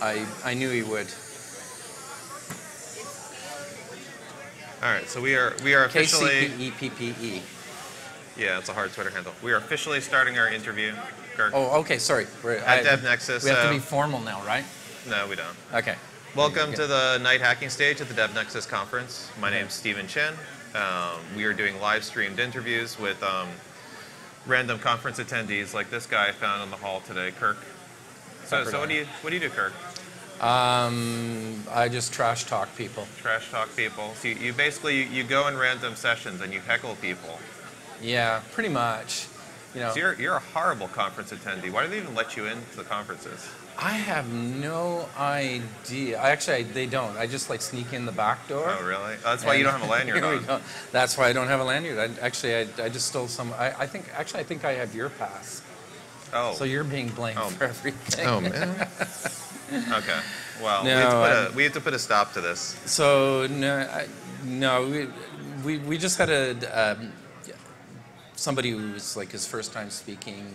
I knew he would. All right, so we are officially KCPEPPE. Yeah, it's a hard Twitter handle. We are officially starting our interview, Kirk. Oh, okay. Sorry. At DevNexus. We have to be formal now, right? No, we don't. Okay. Welcome to the NightHacking stage at the DevNexus conference. My name's Stephen Chen. We are doing live streamed interviews with random conference attendees like this guy I found in the hall today, Kirk. So what do you do, Kirk? I just trash talk people. Trash talk people. So you basically you go in random sessions and you heckle people. Yeah, pretty much. You know. So you're a horrible conference attendee. Why do they even let you into the conferences? I have no idea. They don't. I just like sneak in the back door. Oh, really? Oh, that's why you don't have a lanyard on. That's why I don't have a lanyard. I just stole some. I think I have your pass. Oh. So you're being blamed for everything. Oh man. Okay. Well, we have to put a stop to this. So we just had somebody who was like his first time speaking,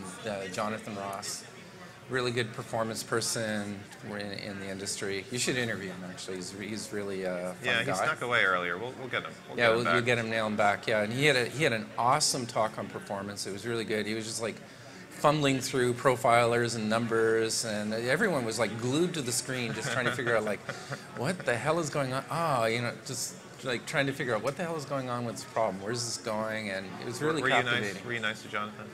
Jonathan Ross, really good performance person in the industry. You should interview him actually. He's really a fun guy. He snuck away earlier. We'll get him. We'll get him nailed back. Yeah, and he had an awesome talk on performance. It was really good. He was just like fumbling through profilers and numbers, and everyone was like glued to the screen just trying to figure out like what the hell is going on. Just like trying to figure out what the hell is going on with this problem. Where's this going? And it was really captivating. Were you nice to Jonathan?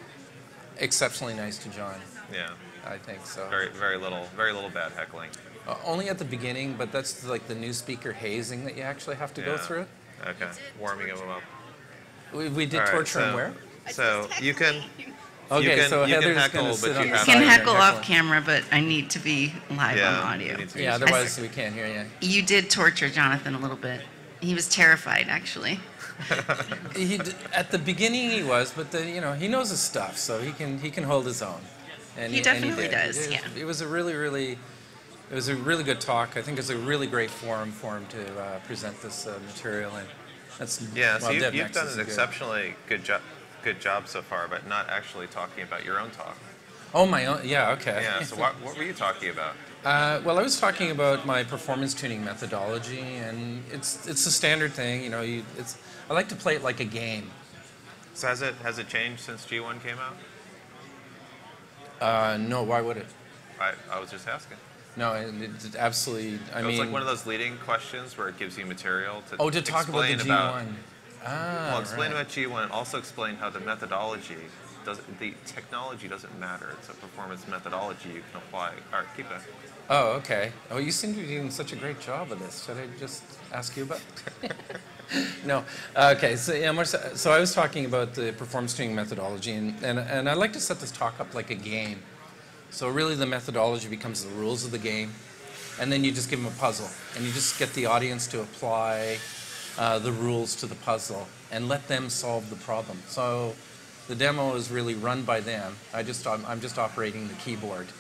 Exceptionally nice to John. Yeah. I think so. Very little bad heckling. Only at the beginning, but that's like the new speaker hazing that you actually have to go through. Okay. Warming him up. We did torture him where? So you can. Okay, so Heather's heckle, sit on the You side can and heckle off camera, but I need to be live on audio. Yeah, otherwise we can't hear you. You did torture Jonathan a little bit. He was terrified, actually. At the beginning he was, but he knows his stuff, so he can hold his own. And he definitely does. It was a really good talk. I think it's a really great forum for him to present this material, and that's So you've done an exceptionally good job so far, but not actually talking about your own talk. Oh, my own? Yeah, okay. Yeah, so what were you talking about? Well, I was talking about my performance tuning methodology, and it's a standard thing. I like to play it like a game. So has it changed since G1 came out? No, why would it? I was just asking. No, it absolutely. It's like one of those leading questions where it gives you material to talk about the G1. Explain about G1 and also explain how the technology doesn't matter. It's a performance methodology you can apply. All right, keep it. Oh, okay. Oh, you seem to be doing such a great job of this. Should I just ask you about it? No. Okay, so I was talking about the performance tuning methodology, and I like to set this talk up like a game. So really the methodology becomes the rules of the game, and then you just give them a puzzle, and you just get the audience to apply the rules to the puzzle and let them solve the problem. So the demo is really run by them. I'm just operating the keyboard,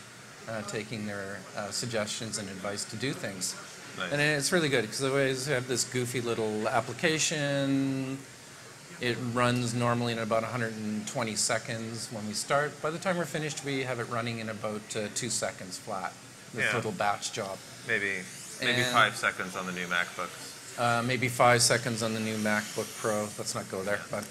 taking their suggestions and advice to do things. Nice. And it's really good because we have this goofy little application. It runs normally in about 120 seconds when we start. By the time we're finished, we have it running in about 2 seconds flat. This little batch job. Maybe 5 seconds on the new MacBooks. Maybe 5 seconds on the new MacBook Pro. Let's not go there. But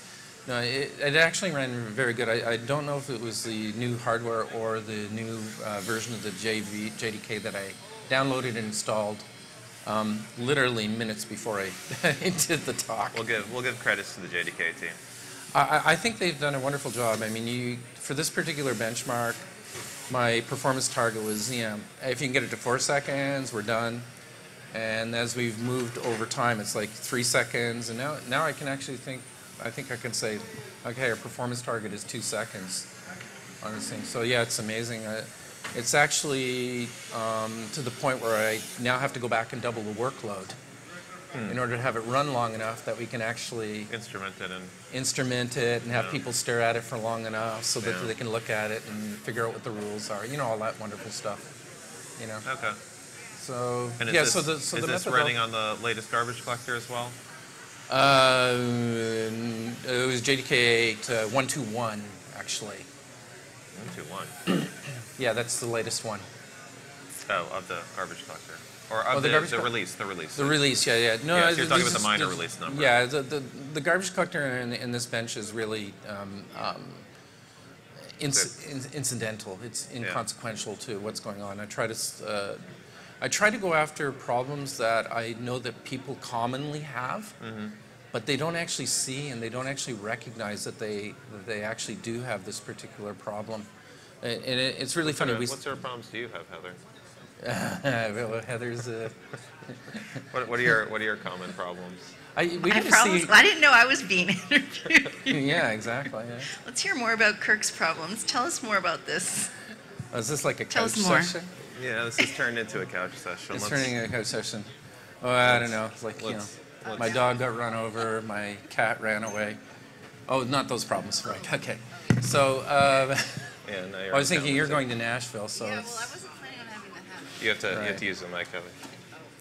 no, it actually ran very good. I don't know if it was the new hardware or the new version of the JDK that I downloaded and installed literally minutes before I did the talk. We'll give credits to the JDK team. I think they've done a wonderful job. I mean, for this particular benchmark, my performance target was, if you can get it to 4 seconds, we're done. And as we've moved over time, it's like 3 seconds. And now I can actually I think I can say, okay, our performance target is 2 seconds on this thing. So yeah, it's amazing. It's actually to the point where I now have to go back and double the workload in order to have it run long enough that we can actually instrument it and have people stare at it for long enough so that they can look at it and figure out what the rules are. All that wonderful stuff. Okay. So and is this running on the latest garbage collector as well? It was JDK 8 121 actually. 121. Yeah, that's the latest one. Oh, of the garbage collector. Or Oh, of the garbage the co- release, the release. The release, yeah. No, Yeah, so you're talking this about the minor this- release number. Yeah, the garbage collector in this bench is really incidental. It's inconsequential to what's going on. I try to go after problems that I know that people commonly have, but they don't actually see and they don't actually recognize that they actually do have this particular problem. And it's really funny. What sort of problems do you have, Heather? Well, Heather's. What are your common problems? We I get to problems? see. I didn't know I was being interviewed. Yeah, exactly. Yeah. Let's hear more about Kirk's problems. Tell us more about this. Oh, is this like a Tell couch us more. session? Yeah, this has turned into a couch session. It's turning into a couch session. Oh, I don't know. It's like, let's- my dog got run over, my cat ran away. Oh, not those problems, right? Okay. So Yeah, no, I was thinking you're going to Nashville, so. Yeah, well, it's- I wasn't planning on having that happen. You have Right. to use the mic, Heather.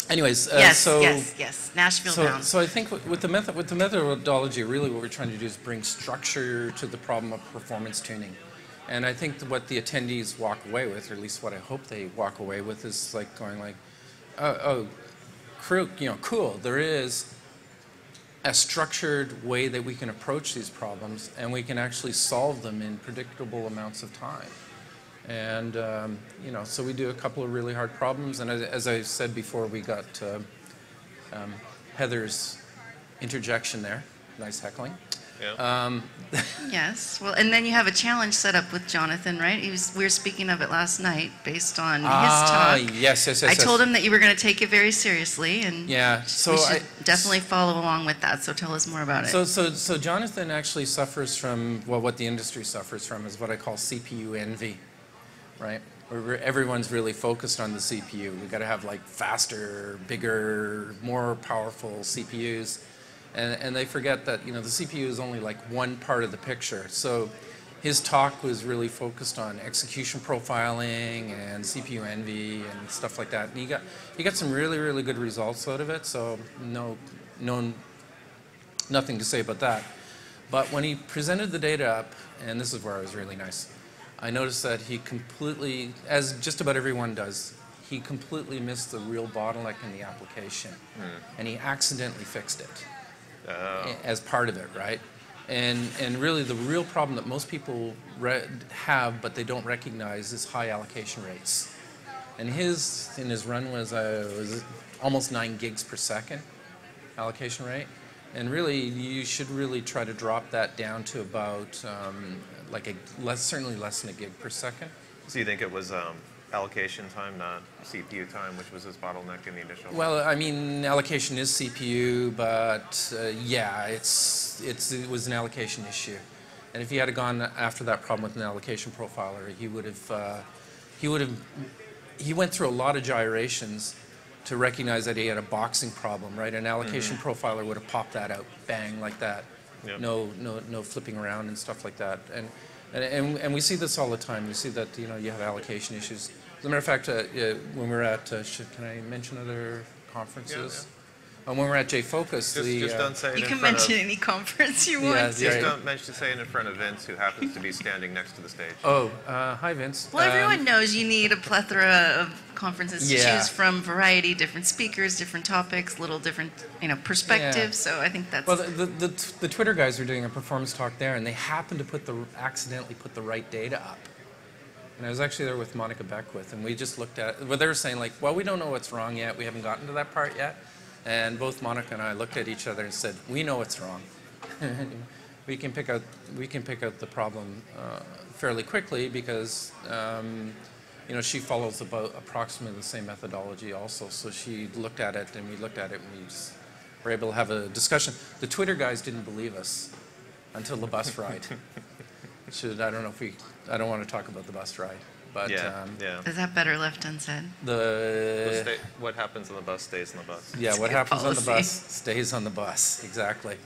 Anyways, Yes, so. yes. Nashville bound. So I think with the methodology, really what we're trying to do is bring structure to the problem of performance tuning. And I think what the attendees walk away with, or at least what I hope they walk away with, is like going like, cool. There is a structured way that we can approach these problems, and we can actually solve them in predictable amounts of time. And so we do a couple of really hard problems. And as I said before, we got Heather's interjection there. Nice heckling. Yeah. Yes. Well, and then you have a challenge set up with Jonathan, right? We were speaking of it last night based on his talk. Yes. I told him that you were going to take it very seriously, and Yeah. So we should definitely follow along with that. So tell us more about it. So Jonathan actually suffers from, well, what the industry suffers from is what I call CPU envy, right? Where everyone's really focused on the CPU. We've got to have like faster, bigger, more powerful CPUs. And they forget that, the CPU is only like one part of the picture. So his talk was really focused on execution profiling and CPU envy and stuff like that. And he got some really, really good results out of it. So nothing to say about that. But when he presented the data up, and this is where I was really nice, I noticed that he completely, as just about everyone does, he completely missed the real bottleneck in the application. And he accidentally fixed it. As part of it, right? And really the real problem that most people have but they don't recognize is high allocation rates. And in his run was almost 9 gigs per second allocation rate. And really you should really try to drop that down to about certainly less than a gig per second. So you think it was allocation time, not CPU time, which was his bottleneck in the initial? Well, I mean, allocation is CPU, but it was an allocation issue. And if he had gone after that problem with an allocation profiler, he went through a lot of gyrations to recognize that he had a boxing problem, right? An allocation profiler would have popped that out, bang, like that. Yep. No flipping around and stuff like that. And we see this all the time. We see that you have allocation issues. As a matter of fact, when we were at, can I mention other conferences? Yeah. When we were at JFocus, Just don't say it you in can front mention of, any conference you want. Yeah, to. just don't mention say it in front of Vince, who happens to be standing next to the stage. Oh, hi Vince. Well, everyone knows you need a plethora of conferences to Yeah. choose from, variety, different speakers, different topics, little different, perspectives. So I think that's. Well, the Twitter guys were doing a performance talk there, and they happened to accidentally put the right data up. And I was actually there with Monica Beckwith, and we just looked at it. Well, they were saying like, well, we don't know what's wrong yet. We haven't gotten to that part yet. And both Monica and I looked at each other and said, we know what's wrong. we can pick out the problem fairly quickly because she follows about approximately the same methodology also. So she looked at it and we looked at it and we just were able to have a discussion. The Twitter guys didn't believe us until the bus ride. I don't want to talk about the bus ride. But Yeah. Is that better left unsaid? What happens on the bus stays on the bus. Yeah, what good happens on the policy. bus stays on the bus, exactly.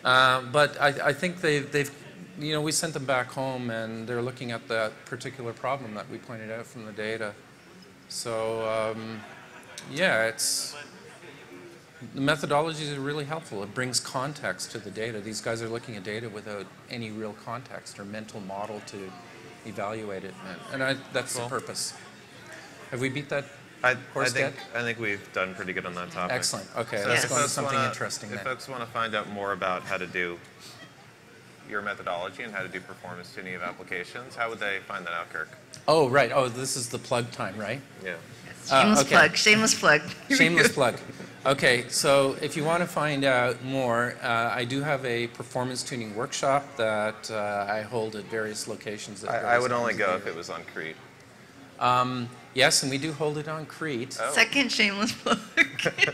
But I think they've we sent them back home and they're looking at that particular problem that we pointed out from the data. So the methodologies are really helpful. It brings context to the data. These guys are looking at data without any real context or mental model to evaluate it, and that's Cool. the purpose. Have we beat that I horse think yet? I think we've done pretty good on that topic. Excellent. Okay, So let's if go on to folks something wanna- interesting If then. folks want to find out more about how to do your methodology and how to do performance tuning of applications, how would they find that out, Kirk? Oh, right. Oh, this is the plug time, right? Yeah. Shameless okay. plug, shameless plug. Shameless plug. Okay, so if you want to find out more, I do have a performance tuning workshop that I hold at various locations. At I various would only times go of if the it was on Crete. year. Yes, and we do hold it on Crete. Oh. Second shameless plug.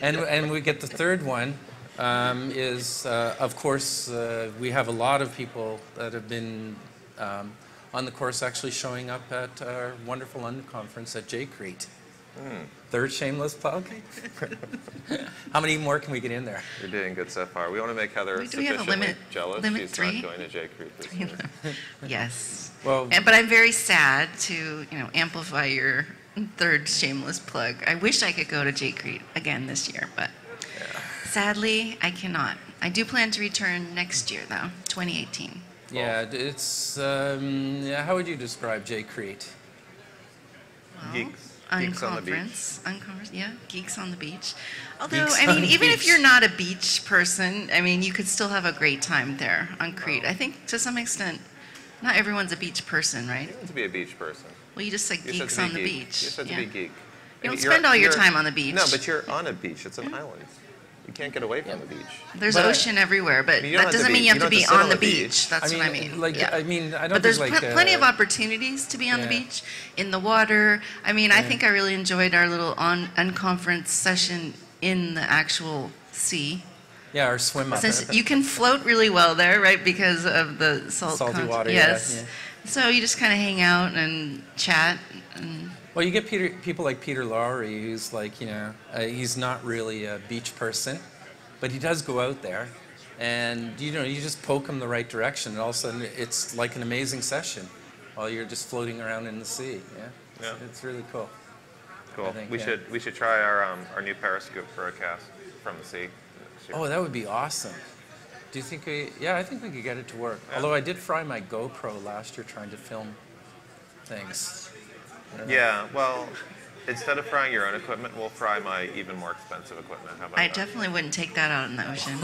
And we get the third one of course, we have a lot of people that have been on the course actually showing up at our wonderful London conference at JCrete. Third shameless plug. How many more can we get in there? You're doing good so far. We want to make Heather Do we have a sufficiently limit- jealous. limit She's 3? not going to J Crete this year. Yes. Well, But I'm very sad to, amplify your third shameless plug. I wish I could go to JCrete again this year, but sadly, I cannot. I do plan to return next year, though, 2018. yeah, it's how would you describe JCrete? Well, Geeks. Geeks on the beach. Unconference, yeah, geeks on the beach. Although, Geeks I on mean, the even if beach. you're not a beach person, I mean, you could still have a great time there on Crete. I think to some extent, not everyone's a beach person, right? You don't have to be a beach person. Well, you just said You just geeks have to on be the geek. beach. You just have to yeah. be geek. You don't You're- spend all your you're- time on the beach. No, but you're on a beach. It's an island. You can't get away from the beach. There's But I- ocean everywhere, but you don't that have to doesn't be- mean you have you to don't be have to sit on the beach. beach. That's what I mean. Like, yeah. I mean, I don't But there's think like plenty of opportunities to be on the yeah. beach, in the water. I mean, I think I really enjoyed our little unconference session in the actual sea. yeah, or swim up. Since you can float really well there, right, because of the Salty content. water, yeah, Yes. yeah. So you just kind of hang out and chat. And Well, you get people like Peter Lowry, who's like, he's not really a beach person, but he does go out there, and you just poke him the right direction, and all of a sudden it's like an amazing session while you're just floating around in the sea. Yeah, Yeah. It's really cool. Cool. I think, we yeah. should try our new Periscope broadcast from the sea. next year. Oh, that would be awesome. Do you think I think we could get it to work. Although I did fry my GoPro last year trying to film things. Yeah. Well, instead of frying your own equipment, we'll fry my even more expensive equipment. How about I that? definitely wouldn't take that out in the ocean.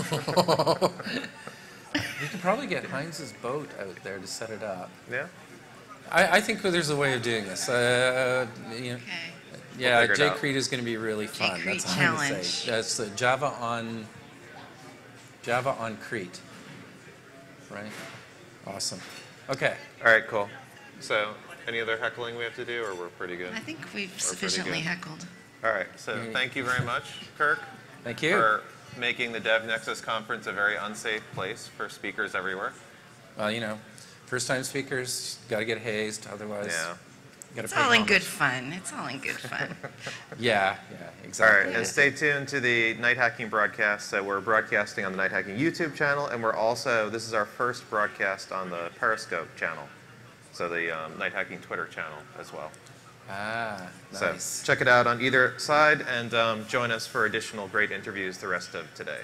We could probably get Heinz's boat out there to set it up. Yeah. I think there's a way of doing this. Okay. Yeah, figure it out. JCrete is going to be really fun. JCrete That's all I'm going to challenge. say. That's the Java on Crete. Right? Awesome. Okay. All right. Cool. So, any other heckling we have to do, or we're pretty good? I think we've pretty sufficiently good. heckled. All right. So, Yeah. thank you very much, Kirk, Thank you. for making the Dev Nexus conference a very unsafe place for speakers everywhere. Well, first-time speakers got to get hazed, otherwise Yeah. got to It's pay all in homage. good fun. It's all in good fun. Yeah, All exactly. right, and stay tuned to the Night Hacking broadcast. So we're broadcasting on the Night Hacking YouTube channel, and this is our first broadcast on the Periscope channel. So the Night Hacking Twitter channel as well. Ah, So nice. check it out on either side, and join us for additional great interviews the rest of today.